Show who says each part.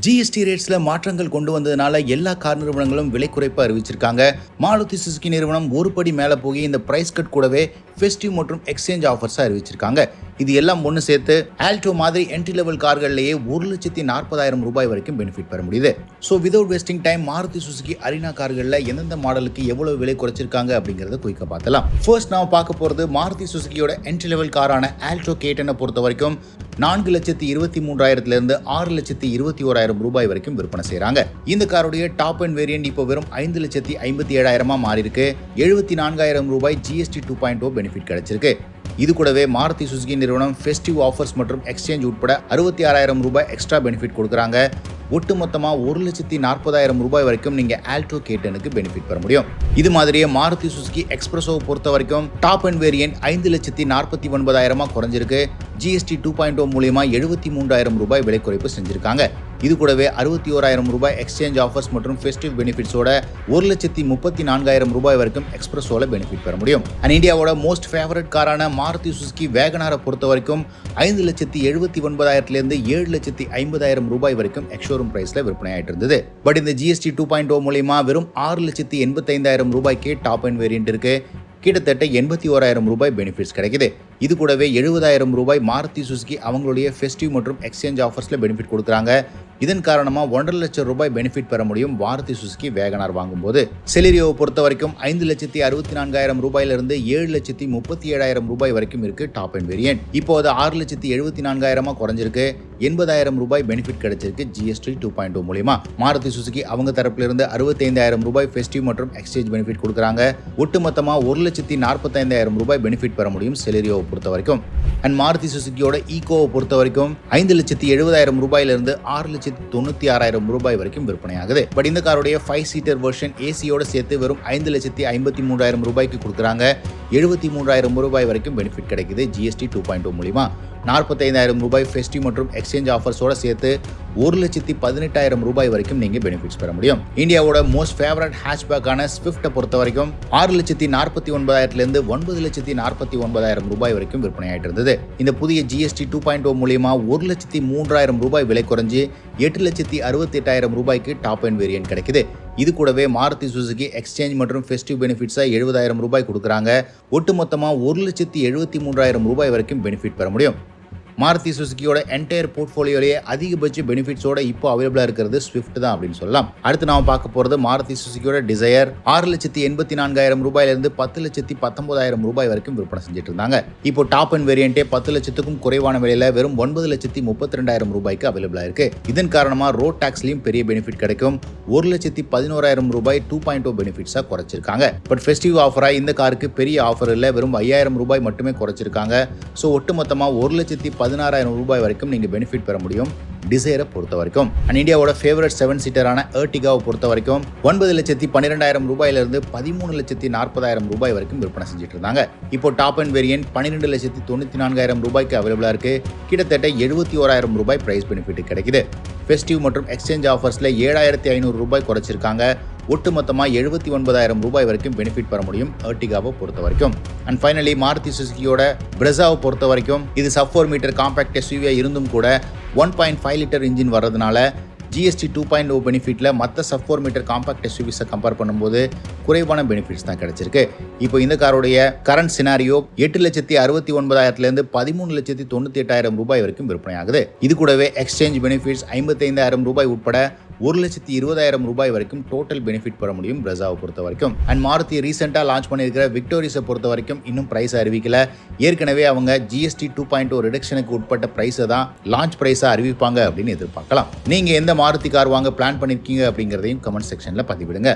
Speaker 1: GST ரேட்ஸ்ல மாற்றங்கள் கொண்டு வந்ததுனால எல்லா கார் நிறுவனங்களும் விலை குறைப்பு அறிவிச்சிருக்காங்க. மாருதி சுசுகி நிறுவனம் ஒரு படி மேல போய் இந்த பிரைஸ் கட் கூடவே ஃபெஸ்டிவ் மற்றும் எக்ஸ்சேஞ்ச் ஆஃபர்ஸ் அறிவிச்சிருக்காங்க. இது எல்லாம் ஒன்று சேர்த்து ஆல்டோ மாதிரி என்ட்ரி லெவல் கார்கள்லேயே 1,40,000 ரூபாய் வரைக்கும் பெனிஃபிட் பெற முடியுது. So without wasting time Maruti Suzuki Aryna கார்களில் எந்தெந்த மாடலுக்கு எவ்வளவு விலை குறைச்சிருக்காங்க அப்படிங்கிறத குயிக்க பார்த்தலாம். ஃபர்ஸ்ட் நாம பார்க்க போறது மாருதி சுசுகியோட என்ட்ரி லெவல் காரான ஆல்டோ K10 பொறுத்த வரைக்கும் 4,23,000 5,21,000 ரூபாய் வரைக்கும் விற்பனை செய்யறாங்க. இந்த காருடைய டாப் அண்ட் வேரியன்ட் இப்போ வெறும் 5,57,000 மாறி இருக்கு. 74,000 ரூபாய் GST 2.0 பெனிஃபிட் கிடைச்சிருக்கு. இது கூடவே மாருதி சுசுகி நிறுவனம் ஃபெஸ்டிவ் ஆஃபர்ஸ் மற்றும் எக்ஸ்சேஞ்ச் உட்பட 66,000 ரூபாய் எக்ஸ்ட்ரா பெனிஃபிட் கொடுக்குறாங்க. ஒட்டுமொத்தமா 1,40,000 ரூபாய் வரைக்கும் நீங்க ஆல்டோ K10க்கு பெனிஃபிட் பெற முடியும். இது மாதிரியே மாருதி சுசுகி எக்ஸ்பிரஸோ பொறுத்த வரைக்கும் டாப் அண்ட் வேரியன்ட் 5,49,000 குறைஞ்சிருக்கு. GST 2.0 மூலமா 73,000 ரூபாய் விலை குறைப்பு செஞ்சிருக்காங்க. இது கூடவே 61,000 ரூபாய் எக்ஸ்சேஞ்ச் ஆஃபர்ஸ் மற்றும் ஃபெஸ்டிவ் பெனிஃபிட்ஸோட 1,34,000 ரூபாய் வரைக்கும் எக்ஸ்பிரஸோல பெனிஃபிட் பெற முடியும். அண்ட் இந்தியாவோட மோஸ்ட் ஃபேவரட் காரான மாருதி சுசுகி வேகனாரை பொறுத்த வரைக்கும் 5,79,000 7,50,000 ரூபாய் வரைக்கும் எக்ஸ்ஷோரூம் பிரைஸ்ல விற்பனை ஆயிட்டு இருந்தது. பட் இந்த GST 2.0 மூலமா வெறும் 6,85,000 ரூபாய்க்கு டாப் அண்ட் வேரியன்ட் இருக்கு. கிட்டத்தட்ட 81,000 ரூபாய் பெனிஃபிட்ஸ் கிடைக்குது. இது கூடவே 70,000 ரூபாய் மாருதி சுசுகி அவங்களுடைய ஃபெஸ்டிவ் மற்றும் எக்ஸ்சேஞ்ச் ஆஃபர்ஸ்ல பெனிஃபிட் கொடுக்குறாங்க. இதன் காரணமா 1.5 லட்சம் ரூபாய் பெனிஃபிட் பெற முடியும் மாருதி சுசுகி வேகனார் வாங்கும்போது. செலிரியோவை பொறுத்த வரைக்கும் 5,64,000 ரூபாயிலிருந்து 7,37,000 ரூபாய் வரைக்கும் இருக்கு டாப் அண்ட் வேரியன்ட். இப்போ அது 6,74,000 குறைஞ்சிருக்கு. 80,000 ரூபாய் பெனிஃபிட் கிடைச்சிருக்கு GST 2.0 மூலமா. மாருதி சுசுகி அவங்க தரப்புல இருந்து 65,000 ரூபாய் ஃபெஸ்டிவ் மற்றும் எக்ஸ்சேஞ்ச் பெனிஃபிட் கொடுக்குறாங்க. ஒட்டுமொத்தமா 1,45,000 ரூபாய் பெனிஃபிட் பெற முடியும் செலிரியோவை பொறுத்த வரைக்கும். அண்ட் மாருதி சுசுகியோட ஈகோவை பொறுத்த வரைக்கும் 5,70,000 ரூபாயிலிருந்து 6,96,000 ரூபாய் வரைக்கும் விற்பனை ஆகுது. பட் இந்த காருடைய 5 சீட்டர் வெர்ஷன் ஏசியோட சேர்த்து வெறும் 5,53,000 ரூபாய்க்கு கொடுக்குறாங்க. 73,000 ரூபாய் வரைக்கும் பெனிஃபிட் கிடைக்குது GST 2.0 மூலமா. 45,000 ரூபாய் ஃபெஸ்டிவ் மற்றும் எக்ஸ்சேஞ்ச் ஆஃபர்ஸோட சேர்த்து 1,18,000 ரூபாய் வரைக்கும் நீங்க பெனிஃபிட்ஸ் பெற முடியும். இந்தியாவோட மோஸ்ட் ஃபேவரட் ஹேட்ச்பேக்கான ஸ்விஃப்ட்டை பொறுத்த வரைக்கும் 6,49,000 9,49,000 ரூபாய் வரைக்கும் விற்பனை ஆயிட்டு இருந்தது. இந்த புதிய GST 2.0 மூலமா 1,03,000 ரூபாய் விலை குறைஞ்சு 8,68,000 ரூபாய்க்கு டாப் அண்ட் வேரியன்ட் கிடைக்குது. இது கூடவே மாருதி சுசுகி எக்ஸ்சேஞ்ச் மற்றும் ஃபெஸ்டிவ் பெனிஃபிட்ஸை 70,000 ரூபாய் கொடுக்குறாங்க. ஒட்டுமொத்தமா 1,73,000 ரூபாய் வரைக்கும் பெனிஃபிட் பெற முடியும். மாருதி சுசுகியோட என்டையர் போர்ட்ஃபோலியோலேயே அதிகபட்ச பெனிஃபிட்ஸோட இப்போ அவைலபிளா இருக்கிறது ஸ்விஃப்ட் தான் அப்படின்னு சொல்லலாம். அடுத்து நாம பார்க்க போறது மாருதி சுசுகியோட டிசையர். 6,84,000 ரூபாயிலிருந்து 10,19,000 ரூபாய் வரைக்கும் விற்பனை செஞ்சுட்டு இருந்தாங்க. இப்போ டாப் அண்ட் வேரியன்ட்டே 10 லட்சத்துக்கும் குறைவான விலையில வெறும் 9,32,000 ரூபாய்க்கு அவைலபிளா இருக்கு. இதன் காரணமா ரோட் டாக்ஸ்லயும் பெரிய பெனிஃபிட் கிடைக்கும். 1,11,000 ரூபாய் 2.0 பெனிஃபிட்ஸா குறைச்சிருக்காங்க. பட் ஃபெஸ்டிவ் ஆஃபரா இந்த காருக்கு பெரிய ஆஃபர் இல்ல, வெறும் 5,000 ரூபாய் மட்டுமே குறைச்சிருக்காங்க. ஸோ ஒட்டுமொத்தமா 1,16,000 ரூபாய் வரைக்கும் நீங்க பெனிஃபிட் பெற முடியும் டிசைரை பொறுத்த வரைக்கும். அண்ட் இந்தியாவோட ஃபேவரட் 7 சீட்டரான எர்டிகாவை பொறுத்த வரைக்கும் 9,12,000 ரூபாயிலிருந்து 13,40,000 ரூபாய் வரைக்கும் விற்பனை செஞ்சுட்டு இருந்தாங்க. இப்போ டாப் அண்ட் வேரியன்ட் 12,94,000 ரூபாய்க்கு அவைலபிளா இருக்கு. கிட்டத்தட்ட 71,000 ரூபாய் பிரைஸ் பெனிஃபிட் கிடைக்குது. ஃபெஸ்டிவ் மற்றும் எக்ஸ்சேஞ்ச் ஆஃபர்ஸ்ல 7,500 ரூபாய் குறைச்சிருக்காங்க. ஒட்டுமொத்தமா 79,000 ரூபாய் வரைக்கும் பெனிஃபிட் பெற முடியும் எர்டிகாவை பொறுத்த வரைக்கும். அண்ட் ஃபைனலி மாருதி சுசுகியோட பிரெஸாவை பொறுத்த வரைக்கும் இது சப் 4 மீட்டர் காம்பாக்ட் SUV இருந்தும் கூட 1.5 லிட்டர் இன்ஜின் வர்றதுனால GST 2.0 பெனிஃபிட்ல மற்ற சப் 4 மீட்டர் காம்பாக்ட் SUVஸை கம்பேர் பண்ணும்போது குறைவான பெனிஃபிட்ஸ் தான் கிடைச்சிருக்கு. இப்போ இந்த காருடைய கரண்ட் சினாரியோ 8,69,000 13,98,000 ரூபாய் வரைக்கும் விற்பனை ஆகுது. இது கூடவே எக்ஸ்சேஞ்ச் பெனிஃபிட்ஸ் 55,000 ரூபாய் உட்பட 1,20,000 ரூபாய் வரைக்கும் டோட்டல் பெனிஃபிட் பெற முடியும் பிரெஸாவை பொறுத்த வரைக்கும். அண்ட் மாருதி ரீசெண்டா லான்ச் பண்ணியிருக்கிற விக்டோரியஸை பொறுத்த வரைக்கும் இன்னும் பிரைஸ் அறிவிக்கல. ஏற்கனவே அவங்க GST 2.0 ரிடக்ஷனுக்கு உட்பட்ட பிரைஸை தான் லான்ச் பிரைஸா அறிவிப்பாங்க அப்படின்னு எதிர்பார்க்கலாம். நீங்க எந்த மாருதி கார் வாங்க பிளான் பண்ணிருக்கீங்க அப்படிங்கிறதையும் கமெண்ட் செக்ஷன்ல பதிவிடுங்க.